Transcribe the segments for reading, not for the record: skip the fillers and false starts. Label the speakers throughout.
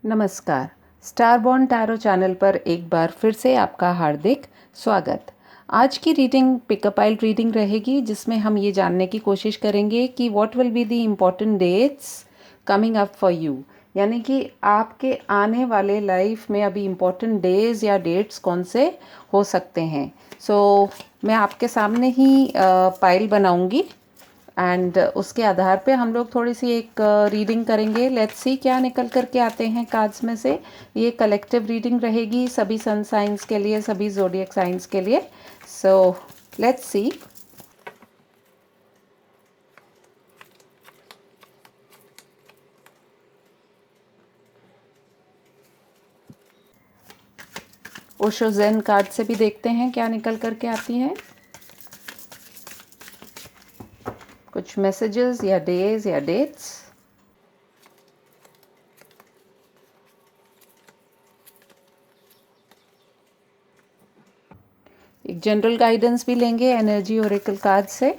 Speaker 1: नमस्कार। स्टारबॉर्न tarot channel पर एक बार फिर से आपका हार्दिक स्वागत। आज की रीडिंग पिकअप आइल रीडिंग रहेगी, जिसमें हम ये जानने की कोशिश करेंगे कि what will be the important dates coming up for you, यानी कि आपके आने वाले लाइफ में अभी इम्पॉर्टेंट डेज या डेट्स कौन से हो सकते हैं। मैं आपके सामने ही पाइल बनाऊंगी एंड उसके आधार पे हम लोग थोड़ी सी एक रीडिंग करेंगे। लेट्स सी क्या निकल करके आते हैं कार्ड्स में से। ये कलेक्टिव रीडिंग रहेगी सभी सन साइंस के लिए, सभी ज़ोडिएक साइंस के लिए। So let's see. Osho zen card से भी देखते हैं क्या निकल करके आती हैं। कुछ मैसेजेस या डेज या डेट्स। एक जनरल गाइडेंस भी लेंगे एनर्जी ओरेकल कार्ड से।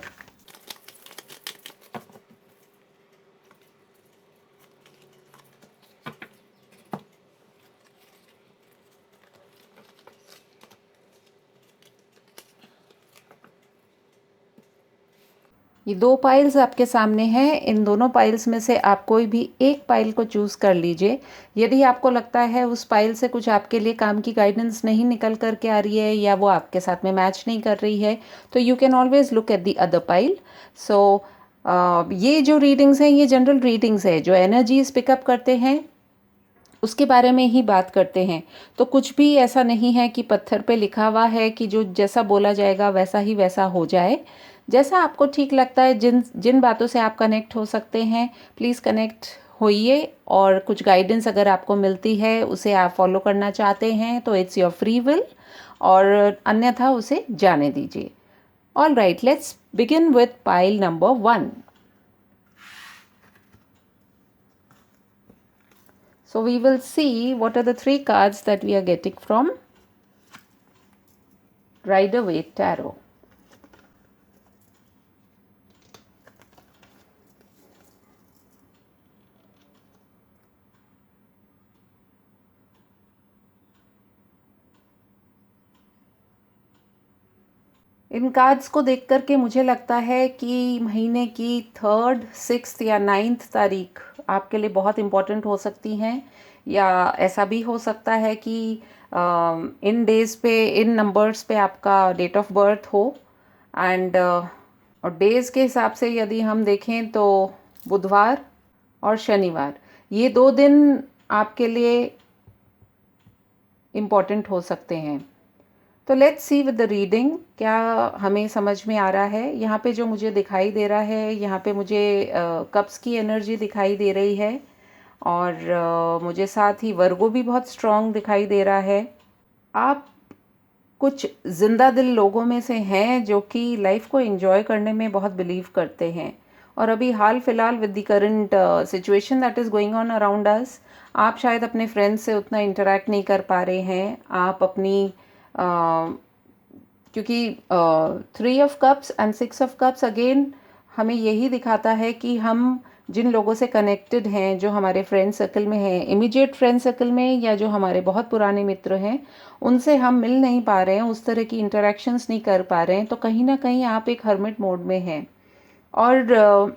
Speaker 1: ये दो पाइल्स आपके सामने हैं। इन दोनों पाइल्स में से आप कोई भी एक पाइल को चूज़ कर लीजिए। यदि आपको लगता है उस पाइल से कुछ आपके लिए काम की गाइडेंस नहीं निकल कर के आ रही है या वो आपके साथ में मैच नहीं कर रही है, तो you can always look at the other pile. ये जो रीडिंग्स हैं ये जनरल रीडिंग्स है, जो एनर्जीज पिकअप करते हैं उसके बारे में ही बात करते हैं। तो कुछ भी ऐसा नहीं है कि पत्थर पे लिखा हुआ है कि जो जैसा बोला जाएगा वैसा ही वैसा हो जाए। जैसा आपको ठीक लगता है, जिन जिन बातों से आप कनेक्ट हो सकते हैं, प्लीज़ कनेक्ट होइए। और कुछ गाइडेंस अगर आपको मिलती है उसे आप फॉलो करना चाहते हैं तो इट्स योर फ्री विल, और अन्यथा उसे जाने दीजिए। All right, let's begin with pile number 1। So we will see what are the three cards that we are getting from Rider-Waite Tarot. In cards को देख करके मुझे लगता है कि महीने की 3rd, 6th या 9th तारीख आपके लिए बहुत इम्पोर्टेंट हो सकती हैं। या ऐसा भी हो सकता है कि इन डेज़ पे, इन नंबर्स पे आपका डेट ऑफ बर्थ हो। एंड और डेज़ के हिसाब से यदि हम देखें तो बुधवार और शनिवार, ये 2 दिन आपके लिए इम्पॉर्टेंट हो सकते हैं। तो let's C with the reading क्या हमें समझ में आ रहा है। यहाँ पे जो मुझे दिखाई दे रहा है, यहाँ पे मुझे कप्स की एनर्जी दिखाई दे रही है, और मुझे साथ ही वर्गो भी बहुत स्ट्रॉन्ग दिखाई दे रहा है। आप कुछ जिंदा दिल लोगों में से हैं जो कि लाइफ को एंजॉय करने में बहुत बिलीव करते हैं। और अभी हाल फिलहाल with the current situation that is going on around us, आप शायद अपने फ्रेंड्स से उतना इंटरेक्ट नहीं कर पा रहे हैं। आप अपनी क्योंकि 3 of Cups and 6 of Cups again हमें यही दिखाता है कि हम जिन लोगों से कनेक्टेड हैं, जो हमारे फ्रेंड सर्कल में हैं, इमीडिएट फ्रेंड सर्कल में, या जो हमारे बहुत पुराने मित्र हैं, उनसे हम मिल नहीं पा रहे हैं, उस तरह की इंटरेक्शंस नहीं कर पा रहे हैं। तो कहीं ना कहीं आप एक हर्मिट मोड में हैं। और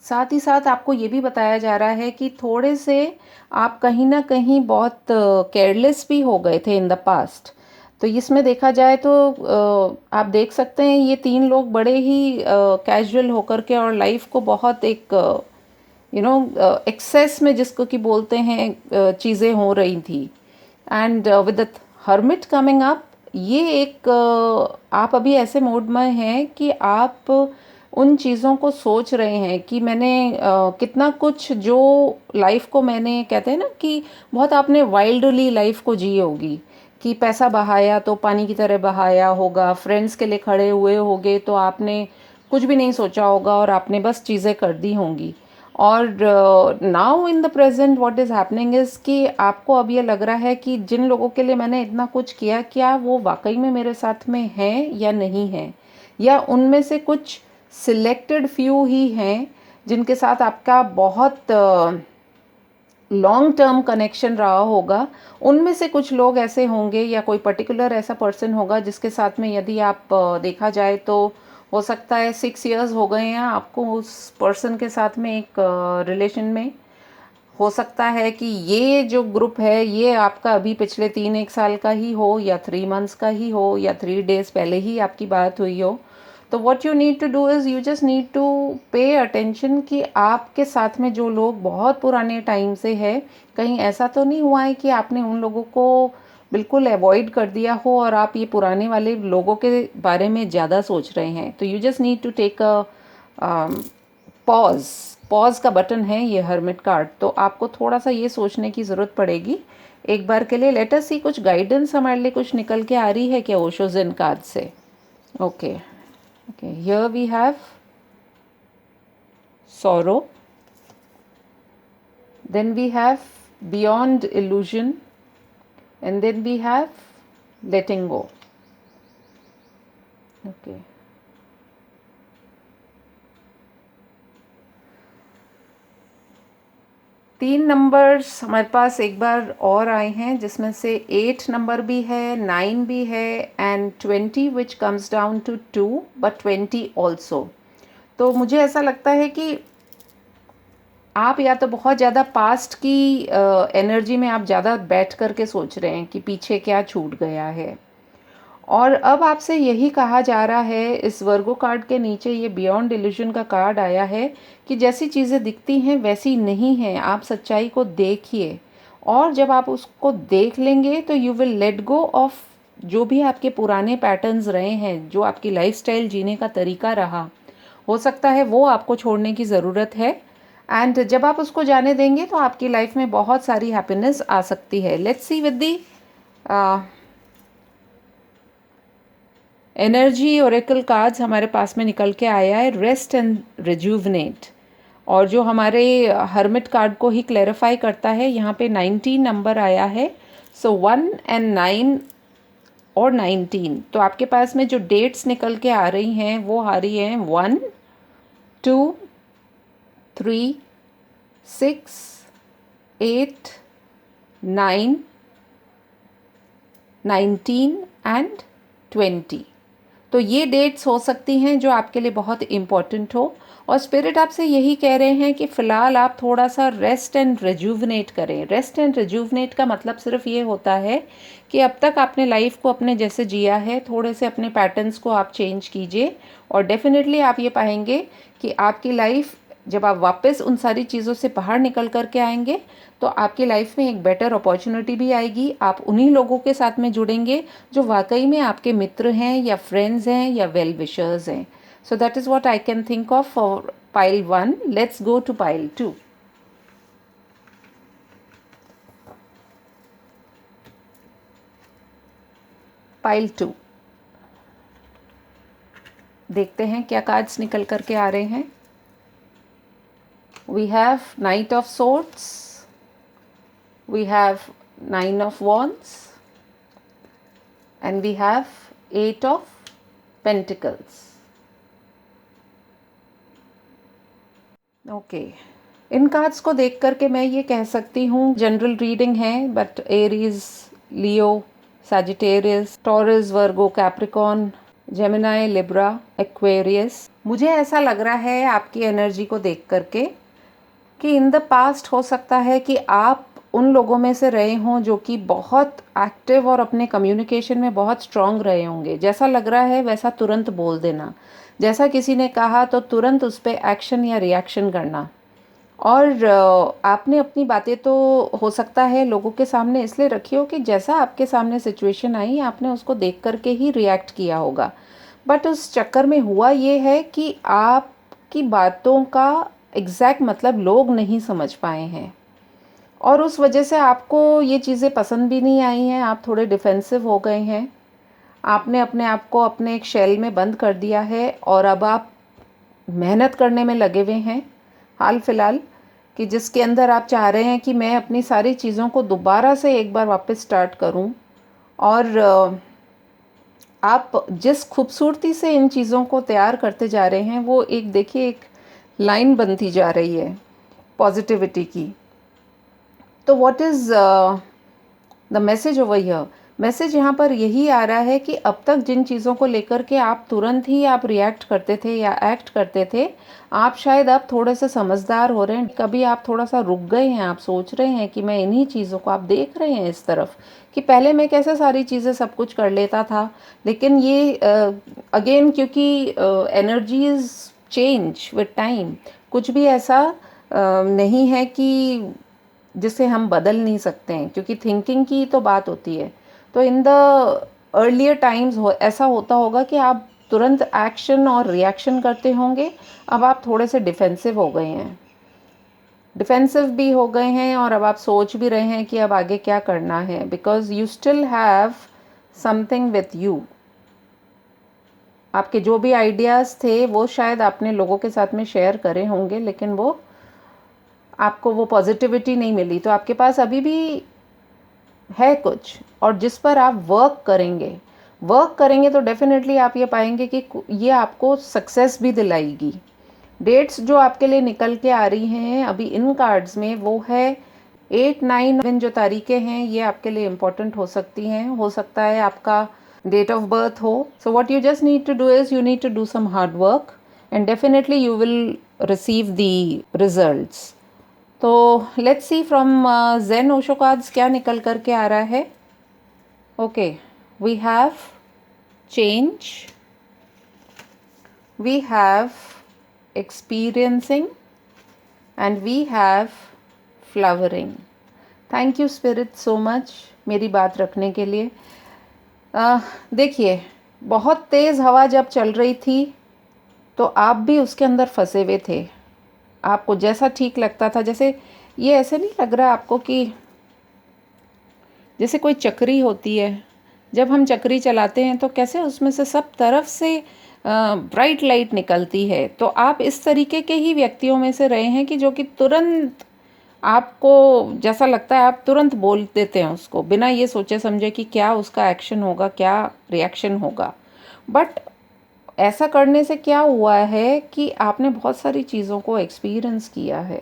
Speaker 1: साथ ही साथ आपको ये भी बताया जा रहा है कि थोड़े से आप कहीं ना कहीं बहुत केयरलेस भी हो गए थे इन द पास्ट। तो इसमें देखा जाए तो आप देख सकते हैं ये 3 लोग बड़े ही कैजुअल होकर के और लाइफ को बहुत एक एक्सेस में, जिसको कि बोलते हैं, चीज़ें हो रही थी। And with the hermit coming up, ये एक आप अभी ऐसे मोड में हैं कि आप उन चीज़ों को सोच रहे हैं कि मैंने कितना कुछ, जो लाइफ को मैंने, कहते हैं ना कि बहुत आपने वाइल्डली लाइफ को जी होगी, कि पैसा बहाया तो पानी की तरह बहाया होगा, फ्रेंड्स के लिए खड़े हुए होगे तो आपने कुछ भी नहीं सोचा होगा और आपने बस चीज़ें कर दी होंगी। और now in the present what is happening is कि आपको अब ये लग रहा है कि जिन लोगों के लिए मैंने इतना कुछ किया, क्या वो वाकई में मेरे साथ में हैं या नहीं हैं, या उनमें से कुछ सिलेक्टेड फ्यू ही हैं जिनके साथ आपका बहुत लॉन्ग टर्म कनेक्शन रहा होगा, उनमें से कुछ लोग ऐसे होंगे या कोई पर्टिकुलर ऐसा पर्सन होगा जिसके साथ में यदि आप देखा जाए तो हो सकता है 6 इयर्स हो गए हैं आपको उस पर्सन के साथ में एक रिलेशन में। हो सकता है कि ये जो ग्रुप है ये आपका अभी पिछले 3-1 साल का ही हो, या 3 मंथ्स का ही हो, या 3 डेज पहले ही आपकी बात हुई हो। तो what you need to do is you just need to pay attention कि आपके साथ में जो लोग बहुत पुराने टाइम से है, कहीं ऐसा तो नहीं हुआ है कि आपने उन लोगों को बिल्कुल अवॉइड कर दिया हो और आप ये पुराने वाले लोगों के बारे में ज़्यादा सोच रहे हैं। तो you just need to take a pause. Pause का बटन है ये हर्मिट कार्ड, तो आपको थोड़ा सा ये सोचने की ज़रूरत पड़ेगी एक बार के लिए। लेट अस सी कुछ गाइडेंस हमारे लिए कुछ निकल के आ रही है क्या ओशो ज़ेन कार्ड से। Okay okay, here we have sorrow, then we have beyond illusion, and then we have letting go. Okay, तीन नंबर्स हमारे पास एक बार और आए हैं जिसमें से 8 नंबर भी है, 9 भी है and 20 which comes down to 2 but 20 also. तो मुझे ऐसा लगता है कि आप या तो बहुत ज़्यादा पास्ट की एनर्जी में आप ज़्यादा बैठ कर के सोच रहे हैं कि पीछे क्या छूट गया है, और अब आपसे यही कहा जा रहा है, इस वर्गो कार्ड के नीचे ये बियॉन्ड इल्यूजन का कार्ड आया है कि जैसी चीज़ें दिखती हैं वैसी नहीं हैं, आप सच्चाई को देखिए, और जब आप उसको देख लेंगे तो you will let go of जो भी आपके पुराने पैटर्न्स रहे हैं, जो आपकी लाइफस्टाइल जीने का तरीका रहा, हो सकता है वो आपको छोड़ने की ज़रूरत है। एंड जब आप उसको जाने देंगे तो आपकी लाइफ में बहुत सारी हैप्पीनेस आ सकती है। Let's see with the energy Oracle cards हमारे पास में निकल के आया है रेस्ट एंड रिजुवनेट, और जो हमारे हर्मिट कार्ड को ही क्लैरिफाई करता है, यहाँ पे 19 नंबर आया है। सो 1 and 9 और 19, तो आपके पास में जो डेट्स निकल के आ रही हैं वो आ रही हैं 1, 2, 3, 6, 8, 9, 19 एंड 20। तो ये डेट्स हो सकती हैं जो आपके लिए बहुत इम्पॉर्टेंट हो, और स्पिरिट आपसे यही कह रहे हैं कि फ़िलहाल आप थोड़ा सा रेस्ट एंड रिजुवनेट करें। रेस्ट एंड रिजुवनेट का मतलब सिर्फ ये होता है कि अब तक आपने लाइफ को अपने जैसे जिया है, थोड़े से अपने पैटर्न्स को आप चेंज कीजिए, और डेफिनेटली आप ये पाएंगे कि आपकी लाइफ जब आप वापस उन सारी चीज़ों से बाहर निकल कर के आएंगे तो आपकी लाइफ में एक बेटर अपॉर्चुनिटी भी आएगी। आप उन्हीं लोगों के साथ में जुड़ेंगे जो वाकई में आपके मित्र हैं या फ्रेंड्स हैं या वेल विशर्स हैं। So that is what I can think of for pile 1। Let's go to pile 2। Pile 2 देखते हैं क्या कार्ड्स निकल करके आ रहे हैं। We have Knight of Swords, we have 9 of Wands, and we have 8 of Pentacles. Okay. In cards को देख करके मैं ये कह सकती हूँ जनरल रीडिंग है, but Aries, Leo, Sagittarius, taurus, Virgo, Capricorn, Gemini, Libra, Aquarius, मुझे ऐसा लग रहा है आपकी एनर्जी को देख करके कि इन द पास्ट हो सकता है कि आप उन लोगों में से रहे हों जो कि बहुत एक्टिव और अपने कम्युनिकेशन में बहुत स्ट्रांग रहे होंगे। जैसा लग रहा है वैसा तुरंत बोल देना, जैसा किसी ने कहा तो तुरंत उस पर एक्शन या रिएक्शन करना, और आपने अपनी बातें तो हो सकता है लोगों के सामने इसलिए रखी हो कि जैसा आपके सामने सिचुएशन आई आपने उसको देख करके ही रिएक्ट किया होगा, बट उस चक्कर में हुआ ये है कि आपकी बातों का एग्जैक्ट मतलब लोग नहीं समझ पाए हैं, और उस वजह से आपको ये चीज़ें पसंद भी नहीं आई हैं। आप थोड़े डिफेंसिव हो गए हैं, आपने अपने आप को अपने एक शेल में बंद कर दिया है, और अब आप मेहनत करने में लगे हुए हैं हाल फिलहाल, कि जिसके अंदर आप चाह रहे हैं कि मैं अपनी सारी चीज़ों को दोबारा से एक बार वापस स्टार्ट करूं, और आप जिस खूबसूरती से इन चीज़ों को तैयार करते जा रहे हैं वो एक देखिए एक लाइन बनती जा रही है पॉजिटिविटी की। तो what is the message over here? Message यहाँ पर यही आ रहा है कि अब तक जिन चीज़ों को लेकर के आप तुरंत ही आप रिएक्ट करते थे या एक्ट करते थे, आप शायद अब थोड़े से समझदार हो रहे हैं। कभी आप थोड़ा सा रुक गए हैं, आप सोच रहे हैं कि मैं इन्हीं चीज़ों को, आप देख रहे हैं इस तरफ कि पहले मैं कैसे सारी चीज़ें सब कुछ कर लेता था, लेकिन ये अगेन क्योंकि एनर्जीज चेंज विद टाइम, कुछ भी ऐसा नहीं है कि जिसे हम बदल नहीं सकते हैं, क्योंकि थिंकिंग की तो बात होती है। तो इन द अर्लियर टाइम्स ऐसा होता होगा कि आप तुरंत एक्शन और रिएक्शन करते होंगे, अब आप थोड़े से डिफेंसिव हो गए हैं, डिफेंसिव भी हो गए हैं, और अब आप सोच भी रहे हैं कि अब आगे क्या करना है, because you still have something with you. आपके जो भी आइडियाज़ थे वो शायद आपने लोगों के साथ में शेयर करे होंगे, लेकिन वो आपको वो पॉजिटिविटी नहीं मिली। तो आपके पास अभी भी है कुछ, और जिस पर आप वर्क करेंगे तो डेफिनेटली आप ये पाएंगे कि ये आपको सक्सेस भी दिलाएगी। डेट्स जो आपके लिए निकल के आ रही हैं अभी इन कार्ड्स में, वो है 8, 9 जो तारीखें हैं, ये आपके लिए इम्पोर्टेंट हो सकती हैं। हो सकता है आपका डेट ऑफ बर्थ हो। So what you just need to do is you need to do some hard work and definitely you will receive the results. तो let's see from Zen Osho cards क्या निकल कर के आ रहा है। Okay, we have change, we have experiencing, and we have flowering. Thank you spirit so much मेरी बात रखने के लिए। देखिए, बहुत तेज़ हवा जब चल रही थी तो आप भी उसके अंदर फंसे हुए थे। आपको जैसा ठीक लगता था, जैसे ये ऐसे नहीं लग रहा आपको कि जैसे कोई चक्री होती है, जब हम चक्री चलाते हैं तो कैसे उसमें से सब तरफ से ब्राइट लाइट निकलती है। तो आप इस तरीके के ही व्यक्तियों में से रहे हैं कि जो कि तुरंत आपको जैसा लगता है आप तुरंत बोल देते हैं उसको, बिना ये सोचे समझे कि क्या उसका एक्शन होगा, क्या रिएक्शन होगा। बट ऐसा करने से क्या हुआ है कि आपने बहुत सारी चीज़ों को एक्सपीरियंस किया है।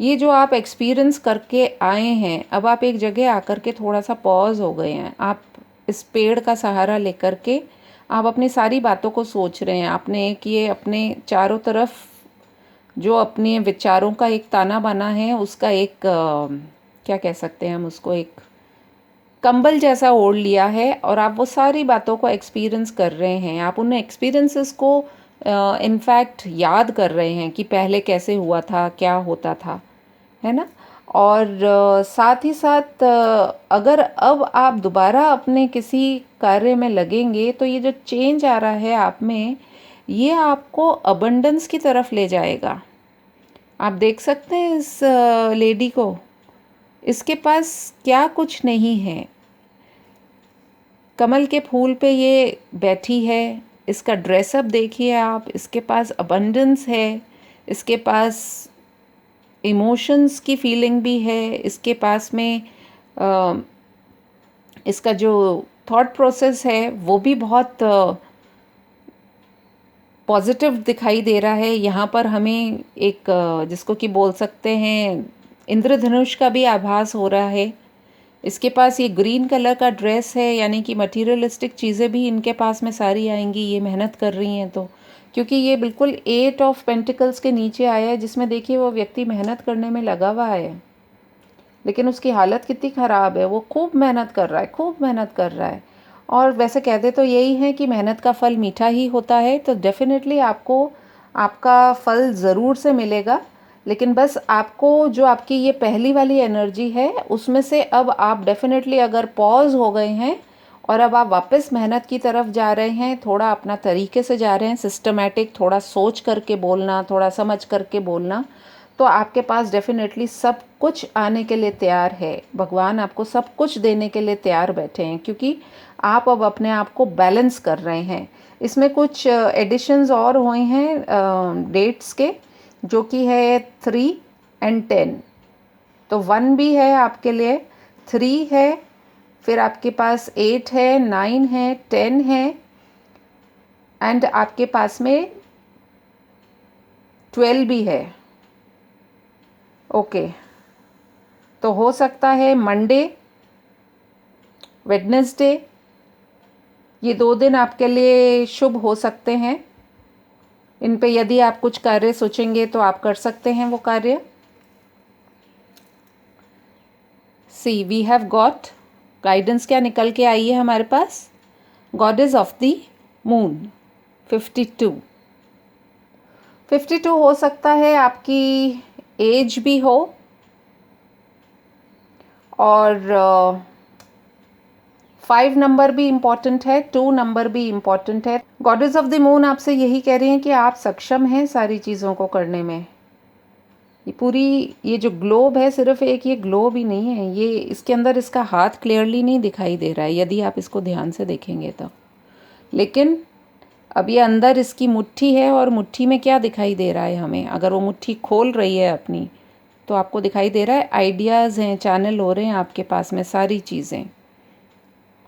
Speaker 1: ये जो आप एक्सपीरियंस करके आए हैं, अब आप एक जगह आकर के थोड़ा सा पॉज हो गए हैं। आप इस पेड़ का सहारा लेकर के आप अपनी सारी बातों को सोच रहे हैं। आपने एक ये अपने चारों तरफ जो अपने विचारों का एक ताना बाना है, उसका एक क्या कह सकते हैं हम उसको, एक कंबल जैसा ओढ़ लिया है, और आप वो सारी बातों को एक्सपीरियंस कर रहे हैं। आप उन एक्सपीरियंसेस को इनफैक्ट याद कर रहे हैं कि पहले कैसे हुआ था, क्या होता था, है ना। और साथ ही साथ अगर अब आप दोबारा अपने किसी कार्य में लगेंगे तो ये जो चेंज आ रहा है आप में, ये आपको अबंडेंस की तरफ ले जाएगा। आप देख सकते हैं इस लेडी को, इसके पास क्या कुछ नहीं है। कमल के फूल पे ये बैठी है, इसका ड्रेसअप देखिए आप, इसके पास अबंडेंस है, इसके पास इमोशंस की फीलिंग भी है, इसके पास में इसका जो थॉट प्रोसेस है वो भी बहुत पॉजिटिव दिखाई दे रहा है। यहाँ पर हमें एक जिसको कि बोल सकते हैं इंद्रधनुष का भी आभास हो रहा है। इसके पास ये ग्रीन कलर का ड्रेस है, यानी कि मटीरियलिस्टिक चीज़ें भी इनके पास में सारी आएंगी, ये मेहनत कर रही हैं तो। क्योंकि ये बिल्कुल 8 ऑफ पेंटिकल्स के नीचे आया है, जिसमें देखिए वो व्यक्ति मेहनत करने में लगा हुआ है, लेकिन उसकी हालत कितनी ख़राब है। वो खूब मेहनत कर रहा है, खूब मेहनत कर रहा है। और वैसे कहते तो यही है कि मेहनत का फल मीठा ही होता है, तो डेफिनेटली आपको आपका फल ज़रूर से मिलेगा। लेकिन बस आपको जो आपकी ये पहली वाली एनर्जी है, उसमें से अब आप डेफिनेटली अगर पॉज हो गए हैं और अब आप वापस मेहनत की तरफ जा रहे हैं, थोड़ा अपना तरीके से जा रहे हैं, सिस्टमेटिक, थोड़ा सोच करके बोलना, थोड़ा समझ करके बोलना, तो आपके पास डेफिनेटली सब कुछ आने के लिए तैयार है। भगवान आपको सब कुछ देने के लिए तैयार बैठे हैं, क्योंकि आप अब अपने आप को बैलेंस कर रहे हैं। इसमें कुछ एडिशंस और हुए हैं डेट्स के, जो कि है 3 और 10। तो 1 भी है आपके लिए, 3 है, फिर आपके पास 8 है, 9 है, 10 है, एंड आपके पास में 12 भी है। ओके, तो हो सकता है मंडे, वेडनेसडे, ये 2 दिन आपके लिए शुभ हो सकते हैं। इन पे यदि आप कुछ कार्य सोचेंगे तो आप कर सकते हैं वो कार्य। सी वी हैव गॉट गाइडेंस क्या निकल के आई है हमारे पास, गॉडेस ऑफ द मून 52। 52 हो सकता है आपकी एज भी हो, और 5 नंबर भी इम्पॉर्टेंट है, 2 नंबर भी इम्पॉर्टेंट है। गॉडेस ऑफ द मून आपसे यही कह रही हैं कि आप सक्षम हैं सारी चीज़ों को करने में। ये पूरी, ये जो ग्लोब है सिर्फ एक ये ग्लोब ही नहीं है, ये इसके अंदर इसका हाथ क्लियरली नहीं दिखाई दे रहा है यदि आप इसको ध्यान से देखेंगे तो। लेकिन अब ये अंदर इसकी मुट्ठी है, और मुट्ठी में क्या दिखाई दे रहा है हमें, अगर वो मुट्ठी खोल रही है अपनी तो आपको दिखाई दे रहा है आइडियाज़ हैं, चैनल हो रहे हैं आपके पास में सारी चीज़ें।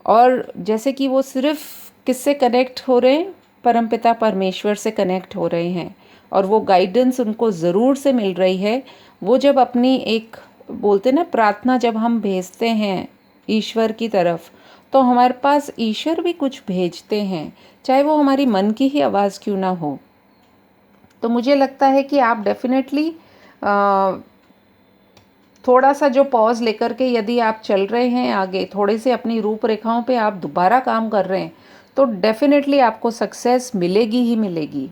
Speaker 1: और जैसे कि वो सिर्फ किससे कनेक्ट हो रहे हैं, परमपिता परमेश्वर से कनेक्ट हो रहे हैं, और वो गाइडेंस उनको ज़रूर से मिल रही है। वो जब अपनी एक बोलते ना प्रार्थना जब हम भेजते हैं ईश्वर की तरफ, तो हमारे पास ईश्वर भी कुछ भेजते हैं, चाहे वो हमारी मन की ही आवाज़ क्यों ना हो। तो मुझे लगता है कि आप डेफिनेटली थोड़ा सा जो पॉज लेकर के यदि आप चल रहे हैं आगे, थोड़े से अपनी रूपरेखाओं पे आप दोबारा काम कर रहे हैं, तो डेफिनेटली आपको सक्सेस मिलेगी ही मिलेगी।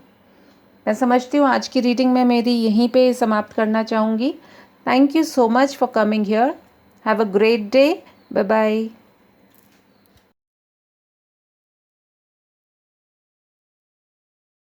Speaker 1: मैं समझती हूँ आज की रीडिंग में मेरी यहीं पे समाप्त करना चाहूँगी। Thank you so much for coming here. Have a great day. Bye bye.